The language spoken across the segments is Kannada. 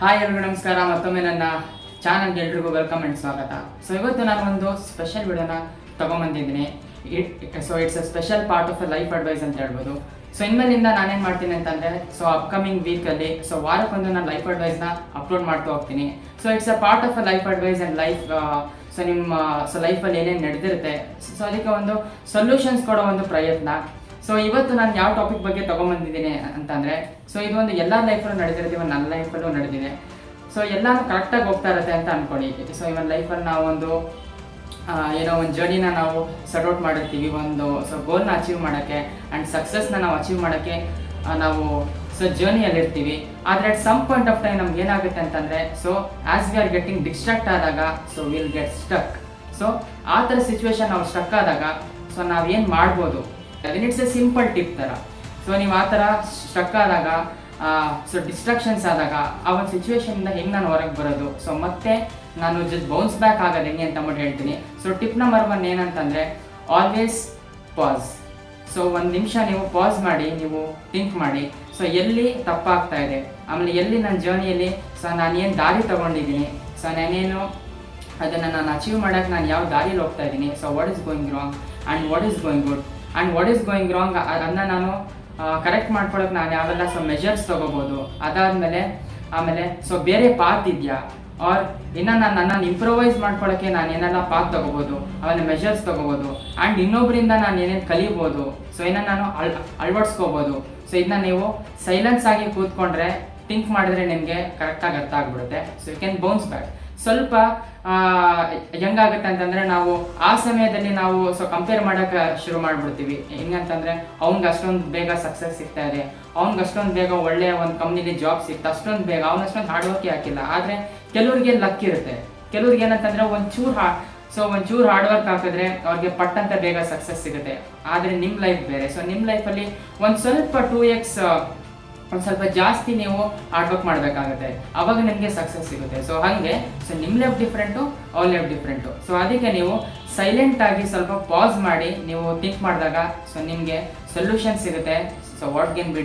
ಹಾಯ್ ಎಲ್ರಿಗೂ ನಮಸ್ಕಾರ. ಮತ್ತೊಮ್ಮೆ ನನ್ನ ಚಾನಲ್ಗೆ ಎಲ್ರಿಗೂ ವೆಲ್ಕಮ್ ಅಂಡ್ ಸ್ವಾಗತ. ಸೊ ಇವತ್ತು ನಾನು ಒಂದು ಸ್ಪೆಷಲ್ ವಿಡಿಯೋನ ತೊಗೊಂಬಂದಿದ್ದೀನಿ. It's a special part of life advice ಅಂತ ಹೇಳ್ಬೋದು. ಸೊ ಇನ್ಮೇಲಿಂದ ನಾನೇನು ಮಾಡ್ತೀನಿ ಅಂತಂದರೆ, ಸೊ ಅಪ್ಕಮಿಂಗ್ ವೀಕಲ್ಲಿ ವಾರಕ್ಕೊಂದು ನಾನು ಲೈಫ್ ಅಡ್ವೈಸ್ನ ಅಪ್ಲೋಡ್ ಮಾಡ್ತಾ ಹೋಗ್ತೀನಿ. So it's a part of life advice and life. So ಲೈಫಲ್ಲಿ ಏನೇನು ನಡೆದಿರುತ್ತೆ, ಸೊ ಅದಕ್ಕೆ ಒಂದು ಸೊಲ್ಯೂಷನ್ಸ್ ಕೊಡೋ ಒಂದು ಪ್ರಯತ್ನ. ಸೊ ಇವತ್ತು ನಾನು ಯಾವ ಟಾಪಿಕ್ ಬಗ್ಗೆ ತೊಗೊಂಬಂದಿದ್ದೀನಿ ಅಂತಂದರೆ, ಸೊ ಇದು ಒಂದು ಎಲ್ಲರ ಲೈಫಲ್ಲೂ ನಡೆದಿರುತ್ತೆ, ಇವನ್ ನನ್ನ ಲೈಫಲ್ಲೂ ನಡೆದಿದೆ. ಸೊ ಎಲ್ಲನೂ ಕರೆಕ್ಟಾಗಿ ಹೋಗ್ತಾ ಇರುತ್ತೆ ಅಂತ ಅಂದ್ಕೊಳ್ಳಿ. ಸೊ ಇವನ್ ಲೈಫಲ್ಲಿ ನಾವು ಒಂದು ಏನೋ ಒಂದು ಜರ್ನಿನ ನಾವು ಸೆಟ್ ಮಾಡಿರ್ತೀವಿ, ಸೊ ಗೋಲ್ನ ಅಚೀವ್ ಮಾಡೋಕ್ಕೆ ಆ್ಯಂಡ್ ಸಕ್ಸಸ್ನ ನಾವು ಅಚೀವ್ ಮಾಡೋಕ್ಕೆ ನಾವು ಜರ್ನಿಯಲ್ಲಿರ್ತೀವಿ. ಆದರೆ at some point of time ನಮ್ಗೆ ಏನಾಗುತ್ತೆ ಅಂತಂದರೆ, so as we are getting distract ಆದಾಗ so will get stuck. So ಆ ಥರ ಸಿಚುವೇಶನ್ ನಾವು ಸ್ಟಕ್ ಆದಾಗ ಸೊ ನಾವೇನು ಮಾಡ್ಬೋದು, ಇಟ್ಸ್ ಎ ಸಿಂಪಲ್ ಟಿಪ್ ಥರ. ಸೊ ನೀವು ಆ ಥರ ಸ್ಟಕ್ ಆದಾಗ, ಸೊ ಡಿಸ್ಟ್ರಾಕ್ಷನ್ಸ್ ಆದಾಗ ಆ ಒಂದು ಸಿಚುವೇಶನಿಂದ ಹೆಂಗೆ ನಾನು ಹೊರಗೆ ಬರೋದು, ಸೊ ಮತ್ತೆ ನಾನು ಜಸ್ಟ್ ಬೌನ್ಸ್ ಬ್ಯಾಕ್ ಆಗೋದು ಹೆಂಗೆ ಅಂತ ಹೇಳ್ತೀನಿ. ಸೊ ಟಿಪ್ ನಂಬರ್ 1 ಏನಂತಂದರೆ, ಆಲ್ವೇಸ್ ಪಾಸ್. ಸೊ ಒಂದು ನಿಮಿಷ ನೀವು ಪಾಸ್ ಮಾಡಿ, ನೀವು ಥಿಂಕ್ ಮಾಡಿ, ಸೊ ಎಲ್ಲಿ ತಪ್ಪಾಗ್ತಾ ಇದೆ, ಆಮೇಲೆ ಎಲ್ಲಿ ನನ್ನ ಜರ್ನಿಯಲ್ಲಿ ಸೊ ನಾನೇನು ದಾರಿ ತೊಗೊಂಡಿದ್ದೀನಿ, ಸೊ ನಾನೇನು ಅದನ್ನು ನಾನು ಅಚೀವ್ ಮಾಡೋಕ್ಕೆ ನಾನು ಯಾವ ದಾರಿಲಿ ಹೋಗ್ತಾ ಇದ್ದೀನಿ, so what is going wrong and what is going good and what is going wrong, ಅದನ್ನು ನಾನು ಕರೆಕ್ಟ್ ಮಾಡ್ಕೊಳ್ಳೋಕೆ ನಾನು ಯಾವೆಲ್ಲ ಸೊ ಮೆಜರ್ಸ್ ತೊಗೋಬೋದು. ಆಮೇಲೆ ಸೊ ಬೇರೆ ಪಾತ್ ಇದೆಯಾ, ಆರ್ ಇನ್ನು ನನ್ನನ್ನು ಇಂಪ್ರೂವೈಸ್ ಮಾಡ್ಕೊಳ್ಳೋಕ್ಕೆ ನಾನು ಏನೆಲ್ಲ ಪಾತ್ ತೊಗೋಬೋದು, ಆಮೇಲೆ ಮೆಜರ್ಸ್ ತೊಗೋಬೋದು, ಆ್ಯಂಡ್ ಇನ್ನೊಬ್ಬರಿಂದ ನಾನು ಏನೇನು ಕಲಿಬೋದು, ಸೊ ಏನನ್ನು ನಾನು ಅಳವಡಿಸ್ಕೋಬೋದು. ಸೊ ಇದನ್ನ ನೀವು ಸೈಲೆನ್ಸ್ ಆಗಿ ಕೂತ್ಕೊಂಡ್ರೆ, ಥಿಂಕ್ ಮಾಡಿದ್ರೆ ನಿಮಗೆ ಕರೆಕ್ಟಾಗಿ ಅರ್ಥ ಆಗಿಬಿಡುತ್ತೆ. So you can bounce back. ಸ್ವಲ್ಪ ಹೆಂಗಾಗುತ್ತೆ ಅಂತಂದರೆ, ನಾವು ಆ ಸಮಯದಲ್ಲಿ ನಾವು ಸೊ ಕಂಪೇರ್ ಮಾಡೋಕ್ಕೆ ಶುರು ಮಾಡಿಬಿಡ್ತೀವಿ. ಹೆಂಗಂತಂದರೆ, ಅವ್ನಿಗೆ ಅಷ್ಟೊಂದು ಬೇಗ ಸಕ್ಸಸ್ ಸಿಗ್ತಾ ಇದೆ, ಅವ್ನಿಗೆ ಅಷ್ಟೊಂದು ಬೇಗ ಒಳ್ಳೆಯ ಒಂದು ಕಂಪ್ನಿಲಿ ಜಾಬ್ ಸಿಗ್ತಾ, ಅಷ್ಟೊಂದು ಬೇಗ ಅವ್ನು ಅಷ್ಟೊಂದು ಹಾರ್ಡ್ ವರ್ಕ್ ಹಾಕಿಲ್ಲ. ಆದರೆ ಕೆಲವ್ರಿಗೆ ಲಕ್ ಇರುತ್ತೆ, ಕೆಲವ್ರಿಗೆ ಏನಂತಂದರೆ ಒಂಚೂರು ಹಾರ್ಡ್ ವರ್ಕ್ ಹಾಕಿದ್ರೆ ಅವ್ರಿಗೆ ಪಟ್ಟಂತ ಬೇಗ ಸಕ್ಸಸ್ ಸಿಗುತ್ತೆ. ಆದರೆ ನಿಮ್ಮ ಲೈಫ್ ಬೇರೆ. ಸೊ ನಿಮ್ಮ ಲೈಫಲ್ಲಿ ಒಂದು ಸ್ವಲ್ಪ 2x ಒಂದು ಸ್ವಲ್ಪ ಜಾಸ್ತಿ ನೀವು ಹಾರ್ಡ್ ವರ್ಕ್ ಮಾಡಬೇಕಾಗುತ್ತೆ, ಆವಾಗ ನಿಮಗೆ ಸಕ್ಸಸ್ ಸಿಗುತ್ತೆ. ಸೊ ಹಾಗೆ ಸೊ ನಿಮ್ಮ ಲೈಫ್ ಡಿಫ್ರೆಂಟು, ಅವ್ರ ಲೈಫ್ ಡಿಫ್ರೆಂಟು. ಸೊ ಅದಕ್ಕೆ ನೀವು ಸೈಲೆಂಟಾಗಿ ಸ್ವಲ್ಪ ಪಾಸ್ ಮಾಡಿ ನೀವು ಥಿಂಕ್ ಮಾಡಿದಾಗ ಸೊ ನಿಮಗೆ ಸೊಲ್ಯೂಷನ್ ಸಿಗುತ್ತೆ. So what can be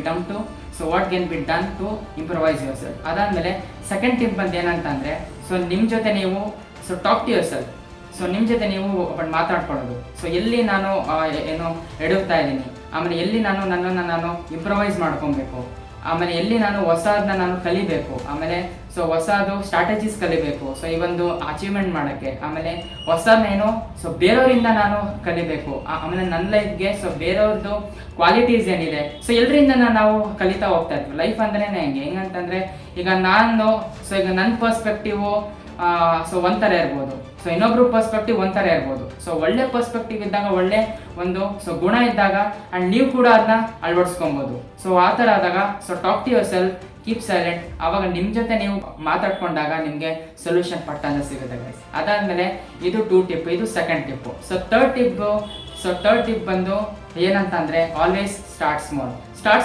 done to improvise yourself. ಅದಾದಮೇಲೆ ಸೆಕೆಂಡ್ ಟಿಪ್ ಬಂದು ಏನಂತಂದರೆ, ಸೊ ನಿಮ್ಮ ಜೊತೆ ನೀವು so talk to yourself. So ನಿಮ್ಮ ಜೊತೆ ನೀವು ಮಾತಾಡ್ಕೊಳ್ಳೋದು, ಸೊ ಎಲ್ಲಿ ನಾನು ಏನೋ ಎಡುತ್ತಾ ಇದ್ದೀನಿ, ಆಮೇಲೆ ಎಲ್ಲಿ ನನ್ನನ್ನು ನಾನು ಇಂಪ್ರೂವೈಸ್ ಮಾಡ್ಕೊಬೇಕು, ಆಮೇಲೆ ಎಲ್ಲಿ ನಾನು ಹೊಸದನ್ನ ನಾನು ಕಲಿಬೇಕು, ಆಮೇಲೆ ಸೊ ಹೊಸದು ಸ್ಟ್ರಾಟಜೀಸ್ ಕಲಿಬೇಕು, ಸೊ ಈ ಒಂದು ಅಚೀವ್ಮೆಂಟ್ ಮಾಡೋಕ್ಕೆ, ಆಮೇಲೆ ಹೊಸದೇನೋ ಸೊ ಬೇರೆಯವರಿಂದ ನಾನು ಕಲಿಬೇಕು, ಆಮೇಲೆ ನನ್ನ ಲೈಫ್ಗೆ ಸೊ ಬೇರೆಯವ್ರದ್ದು ಕ್ವಾಲಿಟೀಸ್ ಏನಿದೆ, ಸೊ ಎಲ್ಲರಿಂದ ನಾವು ಕಲಿತಾ ಹೋಗ್ತಾ ಇದ್ವಿ. ಲೈಫ್ ಅಂದ್ರೇ ಹೆಂಗಂತಂದರೆ, ಈಗ ನನ್ನ ಪರ್ಸ್ಪೆಕ್ಟಿವು ಸೊ ಒಂಥರ ಇರ್ಬೋದು, ಸೊ ಇನ್ನೊಬ್ರು ಪರ್ಸ್ಪೆಕ್ಟಿವ್ ಒಂಥರ ಇರ್ಬೋದು. ಸೊ ಒಳ್ಳೆ ಪರ್ಸ್ಪೆಕ್ಟಿವ್ ಇದ್ದಾಗ, ಒಳ್ಳೆ ಒಂದು ಸೊ ಗುಣ ಇದ್ದಾಗ, ಆ್ಯಂಡ್ ನೀವು ಕೂಡ ಅದನ್ನ ಅಳವಡಿಸ್ಕೊಬೋದು. ಸೊ ಆ ಥರ ಆದಾಗ so talk to yourself, keep silent. ಆವಾಗ ನಿಮ್ಮ ಜೊತೆ ನೀವು ಮಾತಾಡ್ಕೊಂಡಾಗ ನಿಮಗೆ ಸೊಲ್ಯೂಷನ್ ಪಟ್ಟಂತ ಸಿಗುತ್ತೆ ಗೈಸ್. ಅದಾದಮೇಲೆ ಇದು 2 ಟಿಪ್, ಇದು second Tipu. So third tip ಬಂದು ಏನಂತಂದರೆ, ಆಲ್ವೇಸ್ ಸ್ಟಾರ್ಟ್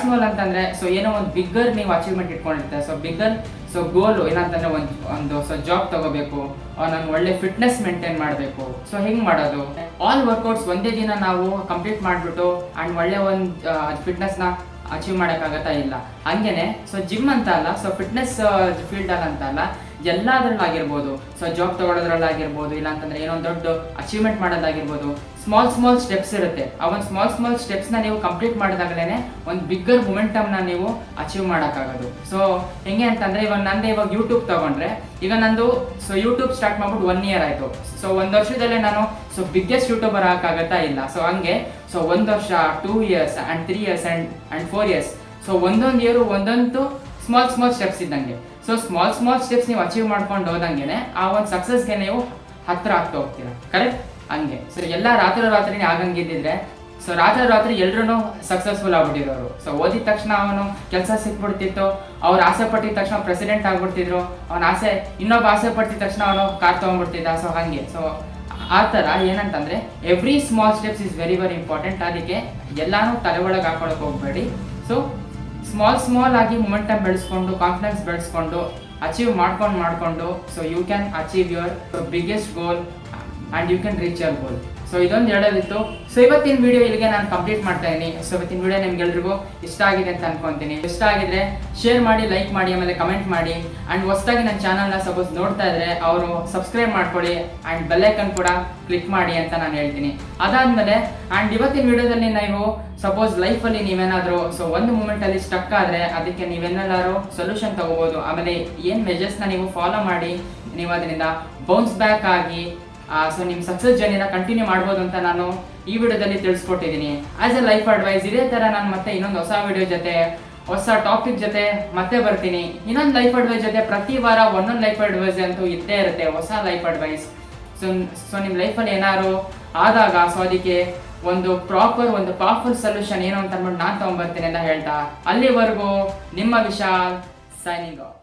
ಸ್ಮಾಲ್ ಅಂತಂದರೆ, ಸೊ ಏನೋ ಒಂದು ಬಿಗ್ಗರ್ ನೀವು ಅಚೀವ್ಮೆಂಟ್ ಇಟ್ಕೊಂಡಿರ್ತಾರೆ. ಸೊ ಬಿಗ್ಗರ್ ಸೊ ಗೋಲು ಏನಂತಂದರೆ, ಒಂದು ಸೊ ಜಾಬ್ ತಗೋಬೇಕು, ನಾನು ಒಳ್ಳೆ ಫಿಟ್ನೆಸ್ ಮೇಂಟೈನ್ ಮಾಡಬೇಕು. ಸೊ ಹೆಂಗೆ ಮಾಡೋದು, ಆಲ್ ವರ್ಕೌಟ್ಸ್ ಒಂದೇ ದಿನ ನಾವು ಕಂಪ್ಲೀಟ್ ಮಾಡಿಬಿಟ್ಟು ಆ್ಯಂಡ್ ಒಳ್ಳೆ ಒಂದು ಫಿಟ್ನೆಸ್ನ ಅಚೀವ್ ಮಾಡೋಕ್ಕಾಗತ್ತಾ? ಇಲ್ಲ. ಹಾಗೇನೆ ಸೊ ಜಿಮ್ ಅಂತ ಅಲ್ಲ, ಸೊ ಫಿಟ್ನೆಸ್ ಫೀಲ್ಡಲ್ಲಿ ಅಂತ ಅಲ್ಲ, ಎಲ್ಲದರಲ್ಲಾಗಿರ್ಬೋದು. ಸೊ ಜಾಬ್ ತೊಗೊಳೋದ್ರಲ್ಲಾಗಿರ್ಬೋದು, ಇಲ್ಲಾಂತಂದರೆ ಏನೋ ದೊಡ್ಡ ಅಚೀವ್ಮೆಂಟ್ ಮಾಡೋದಾಗಿರ್ಬೋದು. ಸ್ಮಾಲ್ ಸ್ಟೆಪ್ಸ್ ಇರುತ್ತೆ. ಆ ಒಂದು ಸ್ಮಾಲ್ ಸ್ಟೆಪ್ಸ್ನ ನೀವು ಕಂಪ್ಲೀಟ್ ಮಾಡಿದಾಗಲೇ ಒಂದು ಬಿಗ್ಗರ್ ಮೊಮೆಂಟಮ್ನ ನೀವು ಅಚೀವ್ ಮಾಡೋಕ್ಕಾಗೋದು. ಸೊ ಹೆಂಗೆ ಅಂತಂದರೆ, ಇವಾಗ ಯೂಟ್ಯೂಬ್ ತೊಗೊಂಡ್ರೆ, ಈಗ ನಂದು ಸೊ ಯೂಟ್ಯೂಬ್ ಸ್ಟಾರ್ಟ್ ಮಾಡ್ಬಿಟ್ಟು 1 year ಆಯಿತು. ಸೊ 1 ವರ್ಷದಲ್ಲೇ ನಾನು ಸೊ ಬಿಗ್ಗೆಸ್ಟ್ ಯೂಟ್ಯೂಬರ್ ಹಾಕಾಗತ್ತಾ? ಇಲ್ಲ. ಸೊ ಹಂಗೆ ಸೊ 1 ವರ್ಷ, 2 years and 3 years and 4 years. So ಒಂದೊಂದು ಇಯರು ಒಂದೊಂದು ಸ್ಮಾಲ್ ಸ್ಟೆಪ್ಸ್ ಇದ್ದಂಗೆ. ಸೊ ಸ್ಮಾಲ್ ಸ್ಟೆಪ್ಸ್ ನೀವು ಅಚೀವ್ ಮಾಡ್ಕೊಂಡು ಹೋದಂಗೆ ಆ ಒಂದು ಸಕ್ಸಸ್ಗೆ ನೀವು ಹತ್ತಿರ ಆಗ್ತಾ ಹೋಗ್ತೀರಾ. ಕರೆಕ್ಟ್? ಹಂಗೆ. ಸೊ ಎಲ್ಲ ರಾತ್ರಿ ಆಗಂಗಿದ್ದಿದ್ರೆ, ಸೊ ರಾತ್ರಿ ಎಲ್ಲರೂ ಸಕ್ಸಸ್ಫುಲ್ ಆಗ್ಬಿಟ್ಟಿರೋರು. ಸೊ ಓದಿದ ತಕ್ಷಣ ಅವನು ಕೆಲಸ ಸಿಕ್ಬಿಡ್ತಿತ್ತು, ಅವ್ರು ಆಸೆ ಪಟ್ಟಿದ ತಕ್ಷಣ ಪ್ರೆಸಿಡೆಂಟ್ ಆಗ್ಬಿಡ್ತಿದ್ರು, ಇನ್ನೊಬ್ಬ ಆಸೆ ಪಟ್ಟಿದ ತಕ್ಷಣ ಅವನು ಕಾರ್ ತೊಗೊಂಡ್ಬಿಡ್ತಿದ್ದ. ಸೊ ಹಾಗೆ. ಸೊ ಆ ಥರ ಏನಂತಂದರೆ, every small steps is very important. ಅದಕ್ಕೆ ಎಲ್ಲಾನು ತಲೆ ಒಳಗೆ ಹಾಕೊಳಕ್ಕೆ ಹೋಗ್ಬೇಡಿ. ಸೊ ಸ್ಮಾಲ್ ಆಗಿ ಮೊಮೆಂಟಮ್ ಬೆಳೆಸ್ಕೊಂಡು, ಕಾನ್ಫಿಡೆನ್ಸ್ ಬೆಳೆಸ್ಕೊಂಡು, ಅಚೀವ್ ಮಾಡ್ಕೊಂಡು so you can achieve your biggest goal and you can reach your goal. So ಇದೊಂದು ಹೇಳೋದಿತ್ತು. ಸೊ ಇವತ್ತಿನ ವಿಡಿಯೋ ಇಲ್ಲಿಗೆ ನಾನು ಕಂಪ್ಲೀಟ್ ಮಾಡ್ತಾ ಇದ್ದೀನಿ. ಸೊ ಇವತ್ತಿನ ವಿಡಿಯೋ ನಿಮ್ಗೆಲ್ರಿಗೂ ಇಷ್ಟ ಆಗಿದೆ ಅಂತ ಅನ್ಕೊಂತೀನಿ. ಇಷ್ಟ ಆಗಿದ್ರೆ ಶೇರ್ ಮಾಡಿ, ಲೈಕ್ ಮಾಡಿ, ಆಮೇಲೆ ಕಮೆಂಟ್ ಮಾಡಿ. ಆ್ಯಂಡ್ ಹೊಸದಾಗಿ ನನ್ನ ಚಾನಲ್ನ ಸಪೋಸ್ ನೋಡ್ತಾ ಇದ್ರೆ ಅವರು ಸಬ್ಸ್ಕ್ರೈಬ್ ಮಾಡ್ಕೊಳ್ಳಿ ಆ್ಯಂಡ್ ಬೆಲ್ಲೈಕನ್ ಕೂಡ ಕ್ಲಿಕ್ ಮಾಡಿ ಅಂತ ನಾನು ಹೇಳ್ತೀನಿ. ಅದಾದಮೇಲೆ ಆ್ಯಂಡ್ ಇವತ್ತಿನ ವಿಡಿಯೋದಲ್ಲಿ ನೀವು ಸಪೋಸ್ ಲೈಫಲ್ಲಿ ನೀವೇನಾದರೂ ಒಂದು ಮೂಮೆಂಟಲ್ಲಿ ಸ್ಟಕ್ ಆದರೆ ಅದಕ್ಕೆ ನೀವೆಲ್ಲರೂ ಸೊಲ್ಯೂಷನ್ ತಗೋಬೋದು. ಆಮೇಲೆ ಏನು ಮೆಜರ್ಸ್ನ ನೀವು ಫಾಲೋ ಮಾಡಿ ನೀವು ಅದರಿಂದ ಬೌನ್ಸ್ ಬ್ಯಾಕ್ ಆಗಿ ನಿಮ್ಮ ಸಕ್ಸಸ್ ಜರ್ನಿನ ಕಂಟಿನ್ಯೂ ಮಾಡ್ಬೋದು ಅಂತ ನಾನು ಈ ವಿಡಿಯೋದಲ್ಲಿ ತಿಳಿಸ್ಕೊಟ್ಟಿದ್ದೀನಿ. ಆಸ್ ಎ ಲೈಫ್ ಅಡ್ವೈಸ್ ಇದೇ ಥರ ನಾನು ಮತ್ತೆ ಇನ್ನೊಂದು ಹೊಸ ವಿಡಿಯೋ ಜೊತೆ ಹೊಸ ಟಾಪಿಕ್ ಜೊತೆ ಮತ್ತೆ ಬರ್ತೀನಿ. ಇನ್ನೊಂದು ಲೈಫ್ ಅಡ್ವೈಸ್ ಜೊತೆ ಪ್ರತಿ ವಾರ ಒಂದೊಂದು ಲೈಫ್ ಅಡ್ವೈಸ್ ಅಂತೂ ಇದ್ದೇ ಇರುತ್ತೆ, ಹೊಸ ಲೈಫ್ ಅಡ್ವೈಸ್. ಸೊ ನಿಮ್ಮ ಲೈಫಲ್ಲಿ ಏನಾದ್ರು ಆದಾಗ ಅದಕ್ಕೆ ಒಂದು ಪವರ್ಫುಲ್ ಸೊಲ್ಯೂಷನ್ ಏನು ಅಂತ ಅಂದ್ಬಿಟ್ಟು ನಾನು ತಗೊಂಡ್ಬರ್ತೀನಿ ಅಂತ ಹೇಳ್ತಾ ಅಲ್ಲಿವರೆಗೂ ನಿಮ್ಮ ವಿಶಾಲ್ ಸೈನಿಂಗ್ ಆಫ್.